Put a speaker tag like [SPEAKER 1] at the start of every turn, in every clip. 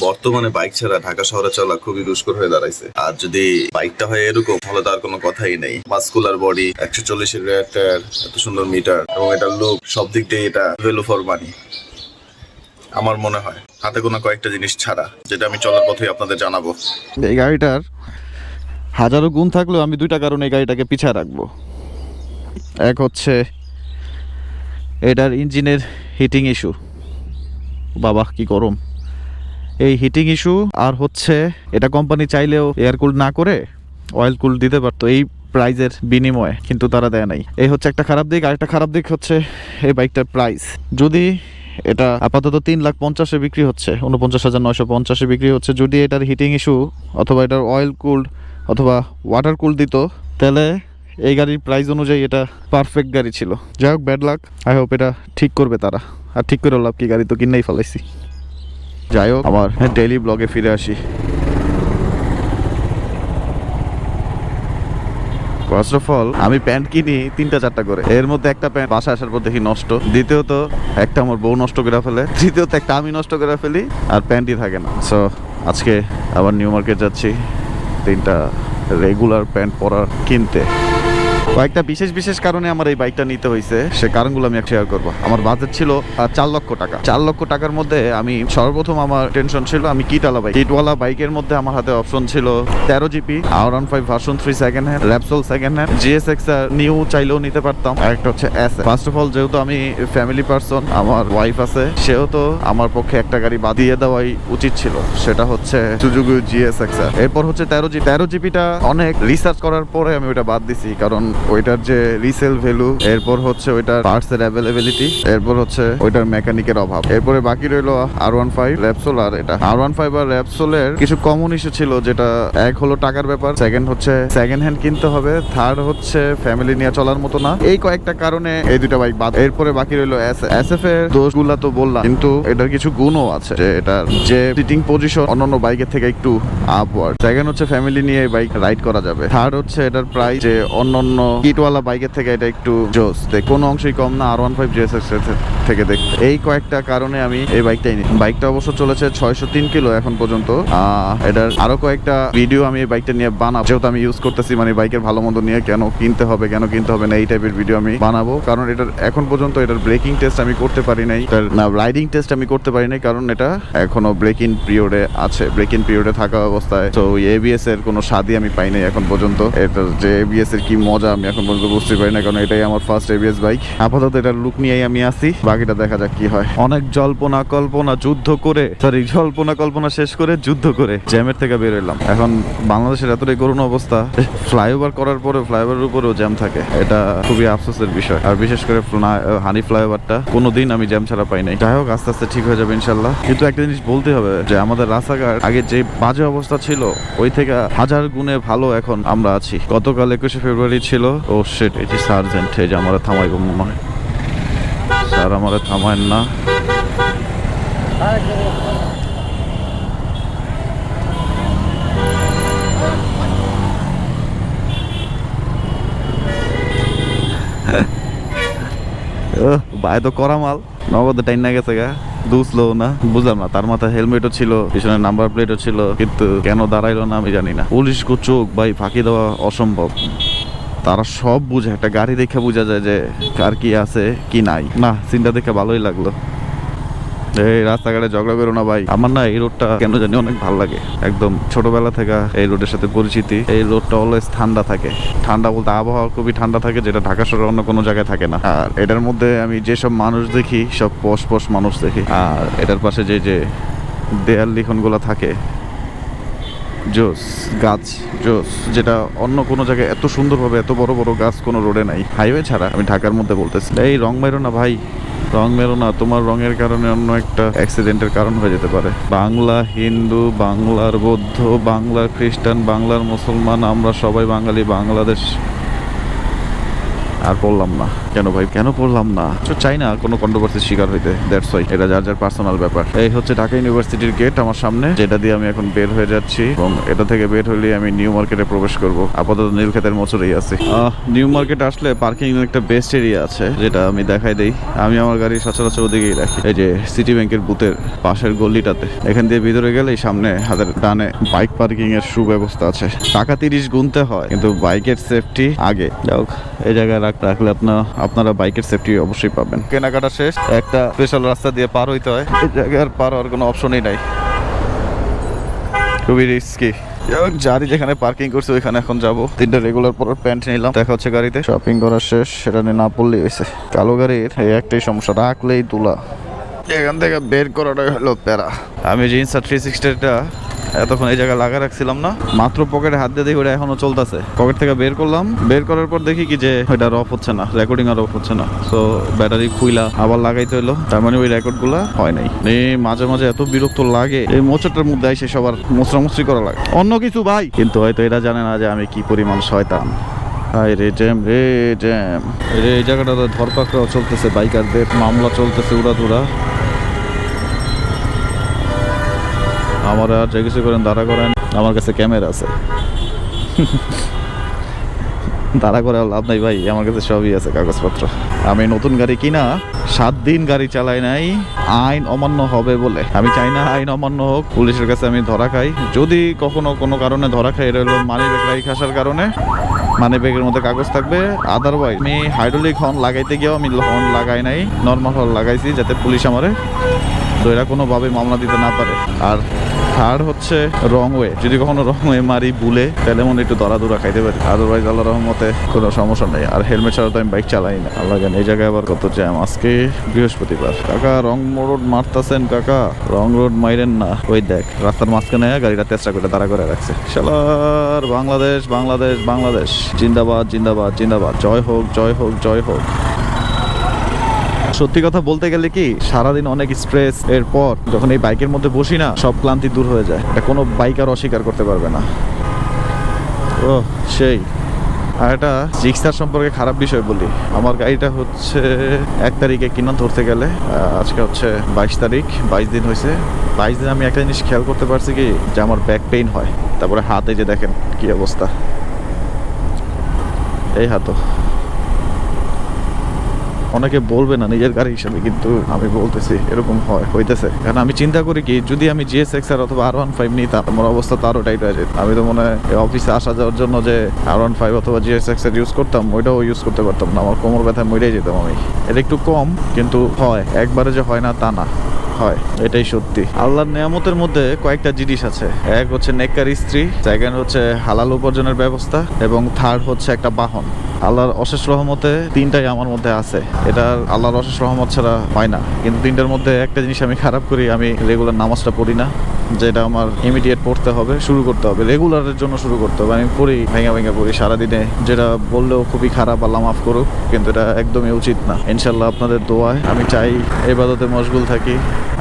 [SPEAKER 1] বর্তমানে বাইক ছাড়া ঢাকা শহরে চলা খুবই দুষ্কর হয়ে দাঁড়াইছে। আর যদি বাইকটা হয় এরকম তাহলে তার কোনো কথাই নেই। মাসকুলার বডি, 140 রেয়ার টায়ার, এত সুন্দর মিটার এবং এটার লুক, সব দিক দিয়ে এটা ভ্যালু ফর মানি আমার মনে হয়, হাতে কোনো কয়েকটা জিনিস ছাড়া, যেটা আমি চলার পথে আপনাদের জানাবো।
[SPEAKER 2] এই গাড়িটার হাজারো গুণ থাকলেও আমি দুইটা কারণে এই গাড়িটাকে পিছায় রাখবো। এক হচ্ছে এটার ইঞ্জিনের হিটিং ইস্যু, বাবা কি গরম, এই হিটিং ইস্যু। আর হচ্ছে এটা কোম্পানি চাইলেও এয়ার কুল না করে অয়েল কুল দিতে পারতো এই প্রাইজের বিনিময়ে, কিন্তু তারা দেয় নাই। এই হচ্ছে একটা খারাপ দিক। আরেকটা খারাপ দিক হচ্ছে এই বাইকটার প্রাইস। যদি এটা আপাতত 3,50,000-এ বিক্রি হচ্ছে, 49,950-এ বিক্রি হচ্ছে। যদি এটার হিটিং ইস্যু অথবা এটার অয়েল কুলড অথবা ওয়াটার কুল দিত, তাহলে এই গাড়ির প্রাইস অনুযায়ী এটা পারফেক্ট গাড়ি ছিল। যাই হোক, ব্যাড লাক। আই হোপ এটা ঠিক করবে তারা। আর ঠিক করে লাভ কি, গাড়ি তো কিনেই ফেলাইছি। যাই হোক, আমার ডেইলি ব্লগে ফিরে আসি। ফার্স্ট অফ অল, আমি প্যান্ট কিনি 3-4টা করে, এর মধ্যে একটা প্যান্ট বাসা আসার পর দেখি নষ্ট, দ্বিতীয়ত একটা আমার বউ নষ্ট করে ফেলে, তৃতীয়ত একটা আমি নষ্ট করে ফেলি, আর প্যান্টই থাকে না। সো আজকে আবার নিউ মার্কেট যাচ্ছি 3টা রেগুলার প্যান্ট পরার কিনতে। কয়েকটা বিশেষ বিশেষ কারণে আমার এই বাইকটা নিতে হয়েছে, সে কারণগুলো আমি শেয়ার করবো। আমার বাজেট ছিল 4 লক্ষ টাকা। 4 লক্ষ টাকার মধ্যে আমি সর্বপ্রথম আমার টেনশন ছিল আমি কিটওয়ালা বাইক। কিটওয়ালা বাইকের মধ্যে আমার হাতে অপশন ছিল 13 GP, R15 version 3 second hand, Repsol second hand, GSX new চাইলেও নিতে পারতাম। আর একটা হচ্ছে SF। ফার্স্ট অফ অল, যেহেতু আমি ফ্যামিলি পার্সন, আমার ওয়াইফ আছে, সেহেতু আমার পক্ষে একটা গাড়ি বাদ দিয়ে দেওয়াই উচিত ছিল, সেটা হচ্ছে সুজুকি GSX। এরপর হচ্ছে 13 জিপিটা অনেক রিসার্চ করার পরে আমি ওইটা বাদ দিছি, কারণ ওইটার যে রিসেল ভ্যালু, এরপর হচ্ছে ওইটার পার্টসের অ্যাভেলেবিলিটি, এরপর হচ্ছে ওইটার মেকানিকের অভাব। এরপরে বাকি রইলো R15 র্যাপসোল। আর এটা R15 আর র্যাপসোলের কিছু কমন ইস্যু ছিল, যেটা এক হলো টাকার ব্যাপার, সেকেন্ড হচ্ছে সেকেন্ড হ্যান্ড কিনতে হবে, থার্ড হচ্ছে ফ্যামিলি নিয়ে চলার মতো না। এই কয়েকটা কারণে এই দুটা বাইক বাদ। এরপরে বাকি রইলো SF এর দোষগুলা তো বললাম, কিন্তু এটার কিছু গুণও আছে, যে এটার যে সিটিং পজিশন অন্যান্য বাইকের থেকে একটু আপওয়ার্ড। সেকেন্ড হচ্ছে ফ্যামিলি নিয়ে এই বাইক রাইড করা যাবে। থার্ড হচ্ছে এটার প্রাইস যে অন্যান্য কিটওয়ালা বাইকের থেকে এটা একটু জোস, কোনো অংশেই কম না R15 GSX থেকে দেখতে। এই কয়েকটা কারণে আমি এই বাইকটাই নিই। বাইকটা অবশ্য চলেছে 603 কিলো এখন পর্যন্ত। এটার আরো কয়েকটা ভিডিও আমি এই বাইকটা নিয়ে বানাবো, যেহেতু আমি ইউজ করতেছি, মানে বাইকের ভালো মন্দ নিয়ে কেন কিনতে হবে না এই টাইপের ভিডিও আমি বানাবো। কারণ এটার এখন পর্যন্ত এটার ব্রেকিং টেস্ট আমি করতে পারি নাই, রাইডিং টেস্ট আমি করতে পারি নাই, কারণ এটা এখনো ব্রেকিং পিরিয়ডে আছে। ব্রেকিং পিরিয়ডে থাকা অবস্থায় তো ABS এর কোনো স্বাদই আমি পাই নাই এখন পর্যন্ত। এটার যে ABS এর কি মজা আমি এখন পর্যন্ত বুঝতে পারি না, কারণ এটাই আমার ফার্স্ট ABS বাইক। আপাতত এটার লুক নিয়েই আমি আসি, বাকিটা দেখা যাক কি হয়। অনেক জল্পনা কল্পনা শেষ করে যুদ্ধ করে জ্যামের থেকে বের হইলাম। এখন বাংলাদেশের এতটাই করুণ অবস্থা, ফ্লাইওভার করার পরে ফ্লাইওভারের উপরেও জ্যাম থাকে, এটা খুবই আফসোসের বিষয়। আর বিশেষ করে হানি ফ্লাইওভারটা কোনোদিন আমি জ্যাম ছাড়া পাই নাই। যাই হোক, আস্তে আস্তে ঠিক হয়ে যাবে ইনশাল্লাহ। কিন্তু একটা জিনিস বলতে হবে, যে আমাদের রাস্তাঘাট আগে যে বাজে অবস্থা ছিল, ওই থেকে হাজার গুণে ভালো এখন আমরা আছি। গতকাল 21শে ফেব্রুয়ারি ছিল। ও শিট, এই যে সার্জেন্ট, এই যে আমার থামাইব মনে হয়। স্যার আমার থামায় না। ভাই তো করা মাল, নগদ টাইম না গেছে গা, দুসলো না, বুঝলাম না। তার মাথায় হেলমেটও ছিল, পিছনে নাম্বার প্লেটও ছিল, কিন্তু কেন দাঁড়াইলো না আমি জানি না। পুলিশ চোখ ভাই ফাঁকি দেওয়া অসম্ভব। তারা সব বুঝে, একটা গাড়ি দেখে বোঝা যায় যে কার কি আছে কি নাই। না, সিনটা দেখে ভালোই লাগলো। এই রাস্তাঘাটে ঝগড়া করো না ভাই। আমার না এই রোডটা কেন জানি অনেক ভালো লাগে, একদম ছোটবেলা থেকে এই রোডের সাথে পরিচিতি। এই রোডটা অলওয়েজ ঠান্ডা থাকে, ঠান্ডা বলতে আবহাওয়া খুবই ঠান্ডা থাকে, যেটা ঢাকা শহরে অন্য কোনো জায়গায় থাকে না। আর এটার মধ্যে আমি যেসব মানুষ দেখি, সব পশ মানুষ দেখি। আর এটার পাশে যে দেয়াল লিখনগুলো থাকে, জোস গাছ, জোস, যেটা অন্য কোনো জায়গায় এত সুন্দরভাবে এত বড় বড় গাছ কোনো রোডে নাই, হাইওয়ে ছাড়া। আমি ঢাকার মধ্যে বলতেছি। এই রং মেরো না ভাই, রং মেরো না, তোমার রঙের কারণে অন্য একটা অ্যাক্সিডেন্টের কারণ হয়ে যেতে পারে। বাংলা হিন্দু, বাংলার বৌদ্ধ, বাংলার খ্রিস্টান, বাংলার মুসলমান, আমরা সবাই বাঙালি, বাংলাদেশ। আর বললাম না। কেন ভাই কেন পড়লাম না? চাই না কোনো কন্ট্রোভার্সির শিকার হইতে, দ্যাটস ওয়াই। এটা যার যার পার্সোনাল ব্যাপার। এই হচ্ছে ঢাকা ইউনিভার্সিটির গেট আমার সামনে, যেটা দিয়ে আমি এখন বের হয়ে যাচ্ছি এবং এটা থেকে বের হলে আমি নিউ মার্কেটে প্রবেশ করব। আপাতত নীলক্ষেতের মোচরেই আছি। নিউ মার্কেট আসলে পার্কিং এর একটা বেস্ট এরিয়া আছে, যেটা আমি দেখাই দেই। আমি আমার গাড়ি সচরাচর ওদিকেই রাখি, এই যে সিটি ব্যাংকের বুথের পাশের গলিটাতে। এখান দিয়ে ভিতরে গেলেই সামনে হাতের ডানে বাইক পার্কিং এর সুব্যবস্থা আছে। টাকা 30 গুনতে হয়, কিন্তু বাইকের সেফটি আগে। যাক, এই জায়গায় রাখলে আপনারা বাইকের সেফটি অবশ্যই পাবেন। কেনাকাটা শেষ, একটা স্পেশাল রাস্তা দিয়ে পার হইতে হয়। এই জায়গায় আর পার হওয়ার কোনো অপশনই নাই, খুবই রিস্কি। গাড়ি যেখানে পার্কিং করছে ওইখানে এখন যাবো। 3টা রেগুলার পর প্যান্ট নিলাম, দেখা হচ্ছে গাড়িতে। শপিং করা শেষ, সেটা নিয়ে না পড়লেই হয়েছে। কালো গাড়ির এই একটাই সমস্যা, রাখলেই তুলা। এখান থেকে বের করাটাই হলো প্যারা। আমি জিন্স আর 360টা এতক্ষণ এই জায়গায় লাগা রাখছিলাম না, মাত্র পকেটে হাত দিয়ে দেখি ওটা এখনো চলতেছে। পকেট থেকে বের করলাম, বের করার পর দেখি কি যে ওইটা অফ হচ্ছে না, রেকর্ডিং আর অফ হচ্ছে না। সো ব্যাটারি খুইলা আবার লাগাইতে হইলো। তার মানে ওই রেকর্ড গুলা হয় নাই। মাঝে মাঝে এত বিরক্ত লাগে, এই মোচরটার মধ্যে এসে সবার মুচড়ামুচড়ি করা লাগে, অন্য কিছু ভাই। কিন্তু হয়তো এরা জানে না যে আমি কি পরিমাণ শয়তান। রে জ্যাম রে জ্যাম রে, এই জায়গাটাতে ধরপাকড়াও চলতেছে, বাইকারদের মামলা চলতেছে উড়াধুরা। আমার আর যে কিছু করেন দাঁড়া করেন, আমার কাছে ক্যামেরা আছে। দাঁড়া করে লাভ নাই ভাই, আমার কাছে সবই আছে কাগজপত্র। আমি নতুন গাড়ি কিনা 7 দিন গাড়ি চালাই নাই আইন অমান্য হবে বলে। আমি চাই না আইন অমান্য হোক, পুলিশের কাছে আমি ধরা খাই। যদি কখনো কোনো কারণে ধরা খাই, এটা হলো মানি ব্যাগ রাইখ আসার কারণে। মানি ব্যাগের মধ্যে কাগজ থাকবে। আদারওয়াইজ আমি হাইড্রোলিক হর্ন লাগাইতে গিয়েও আমি হর্ন লাগাই নাই, নর্মাল হর্ন লাগাইছি, যাতে পুলিশ আমারে এরা কোনোভাবে মামলা দিতে না পারে। আর থার্ড হচ্ছে রং ওয়ে, যদি কখনো রং ওয়ে মারি ভুলে, তাহলে মনে একটু দরা খাইতে পারি। আদারওয়াইজ আল্লাহ রহমতে কোনো সমস্যা নেই। আর হেলমেট ছাড়া তো আমি বাইক চালাই না। আল্লাহ জানে এই জায়গায় আবার কত জ্যাম। আজকে বৃহস্পতিবার। কাকা রং রোড মারতাছেন, কাকা রং রোড মাইরেন না। ওই দেখ রাস্তার মাঝখানে গাড়িটা চেষ্টা করে দাঁড়া করে রাখছে। শালার বাংলাদেশ বাংলাদেশ বাংলাদেশ, জিন্দাবাদ জিন্দাবাদ জিন্দাবাদ, জয় হোক জয় হোক জয় হোক। সত্যি কথা বলতে গেলে কি, সারাদিন অনেক স্ট্রেস এর পর যখন এই বাইকের মধ্যে বসি না, সব ক্লান্তি দূর হয়ে যায়। এটা কোনো বাইকার অস্বীকার করতে পারবে না। ও সেই। আর এটা জিক্সার সম্পর্কে খারাপ বিষয় বলি, আমার গাড়িটা হচ্ছে 1 তারিখে কিনা ধরতে গেলে, আজকে হচ্ছে 22 তারিখ, 22 দিন হয়েছে। 22 দিন আমি একটা জিনিস খেয়াল করতে পারছি কি, যে আমার ব্যাক পেইন হয়। তারপরে হাতে যে দেখেন কি অবস্থা, এই হাতও। অনেকে বলবে না নিজের গাড়ি হিসাবে, কিন্তু আমি বলতেছি এরকম হইতেছে। কারণ আমি চিন্তা করি কি, যদি আমি GSX-R অথবা R15 নিতাম, আমার অবস্থা তো আরো টাইট হয়ে যেত। আমি তো মনে হয় অফিসে আসা যাওয়ার জন্য যে R15 অথবা GSX-R ইউজ করতাম, ওইটাও ইউজ করতে পারতাম না। আমার কোমর ব্যথায় মরেই যেতাম আমি। এটা একটু কম, কিন্তু হয়, একবারে যে হয় না তা না, হয়, এটাই সত্যি। আল্লাহর নিয়ামতের মধ্যে কয়েকটা জিনিস আছে। এক হচ্ছে নেককার স্ত্রী, সেকেন্ড হচ্ছে হালাল উপার্জনের ব্যবস্থা, এবং থার্ড হচ্ছে একটা বাহন। আল্লাহর অশেষ রহমতে 3টাই আমার মধ্যে আছে। এটা আল্লাহর অশেষ রহমত ছাড়া হয় না। কিন্তু 3টার মধ্যে একটা জিনিস আমি খারাপ করি, আমি রেগুলার নামাজটা পড়ি না, যেটা আমার ইমিডিয়েট পড়তে হবে, শুরু করতে হবে, রেগুলারের জন্য শুরু করতে হবে। আমি পড়ি, ভেঙে পড়ি সারাদিনে, যেটা বললেও খুবই খারাপ, আল্লাহ মাফ করুক, কিন্তু এটা একদমই উচিত না। ইনশাল্লাহ আপনাদের দোয়ায় আমি চাই ইবাদতে মশগুল থাকি।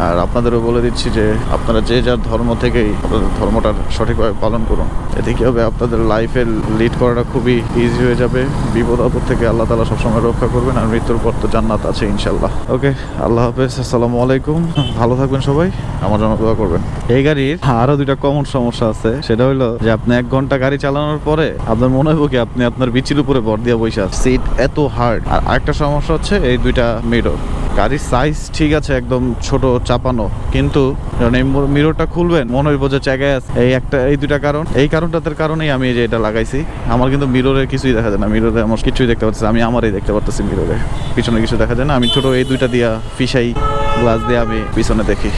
[SPEAKER 2] আর আপনাদেরও বলে দিচ্ছি যে আপনারা যে যার ধর্ম থেকেই আপনাদের ধর্মটা সঠিকভাবে পালন করুন। এতে কি হবে, আপনাদের লাইফে লিড করাটা খুবই ইজি হয়ে যাবে। বিপদ আপদ থেকে আল্লাহ তাআলা সবসময় রক্ষা করবেন, আর মৃত্যুর পর তো জান্নাত আছে ইনশাল্লাহ। ওকে, আল্লাহ হাফেজ, আসসালামু আলাইকুম। ভালো থাকবেন সবাই, আমার জন্য দোয়া করবেন। এই গাড়ির আরো 2টা কমন সমস্যা আছে। সেটা হলো যে আপনি 1 ঘন্টা গাড়ি চালানোর পরে আপনার মনে হবে কি আপনি আপনার বিচির উপরে ভর দিয়ে বসে আছেন, সিট এত হার্ড। আর আরেকটা সমস্যা হচ্ছে এই 2টা মিরর। গাড়ির সাইজ ঠিক আছে, একদম ছোট চাপানো, কিন্তু যখন এই মিররটা খুলবেন মনে হইব যে জায়গায় আছে। এই 2টা কারণ, এই কারণটার কারণেই আমি যে এটা লাগাইছি। আমার কিন্তু মিররে কিছুই দেখা যায় না, মিররে আমার কিছুই দেখতে পাচ্ছি, আমি আমারই দেখতে পারতেছি মিররে, পিছনে কিছু দেখা যায় না। আমি ছোট এই 2টা দিয়া ফিসাই গ্লাস দিয়ে আমি পিছনে দেখি।